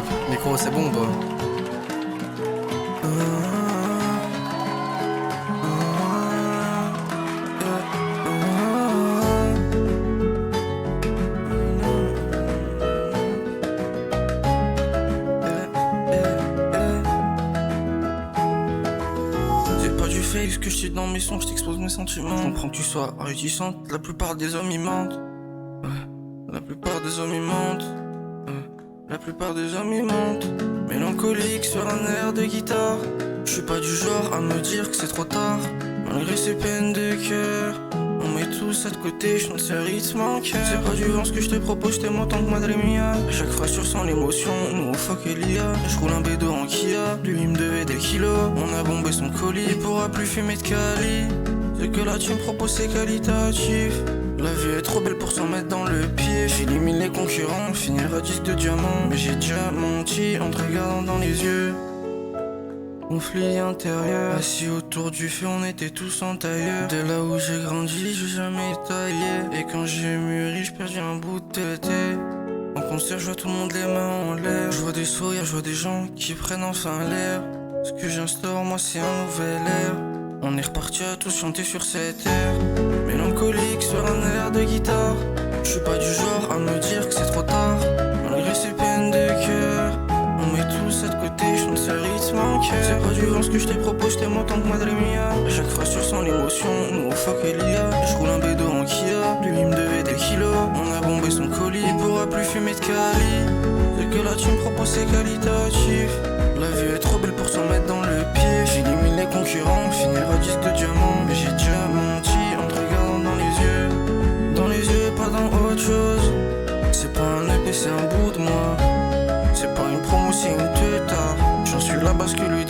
up. Micro, c'est bon, bah. C'est pas du fake ce que je dis dans mes sons, je t'expose mes sentiments. Je comprends que tu sois réticente, la plupart des hommes ils mentent. La plupart des hommes ils mentent. La plupart des hommes ils mentent. Mélancolique sur un air de guitare. Je suis pas du genre à me dire que c'est trop tard. Malgré ces peines de cœur, on met tout ça de côté, je chante ce rythme en cœur. C'est pas du vent ce que je te propose, je t'aime autant que Madre Mia. À chaque phrase tu ressens l'émotion, nous on fuck Elia. Je roule un bédo en Kia, lui il me devait des kilos. On a bombé son colis, il pourra plus fumer de Cali. Ce que là tu me proposes c'est qualitatif. La vie est trop belle pour s'en mettre dans le pied. J'élimine les concurrents, on finira disque de diamant. Mais j'ai déjà menti en te regardant dans les yeux. Conflit intérieur, assis autour du feu, on était tous en tailleur. De là où j'ai grandi, j'ai jamais taillé. Et quand j'ai mûri, j'ai perdu un bout de tête. En concert, je vois tout le monde les mains en l'air. Je vois des sourires, je vois des gens qui prennent enfin l'air. Ce que j'instaure, moi, c'est un nouvel air. On est reparti à tous chanter sur cette air. Mélancolique sur un air de guitare. Je suis pas du genre à me dire que c'est trop tard. Malgré ces peines de cœur, on met tout ça de côté, je chante ce rythme en cœur. C'est pas du vent ce que je te propose, je t'aime autant que Madre Mia. À chaque phrase tu ressens l'émotion, nous on fuck Elia. Je roule un bédo en Kia, lui il me devait des kilos. On a bombé son colis, il pourra plus fumer de Cali. Ce que là tu me proposes c'est qualitatif. La vie est trop belle pour s'en mettre dans le pied. J'élimine les concurrents, on finira disque de diamant. Mais j'ai déjà menti en te regardant dans les yeux. Dans les yeux, pas dans autre chose. C'est pas un épée, c'est un bout de moi. C'est pas une promo, c'est une teuta. J'en suis là parce que lui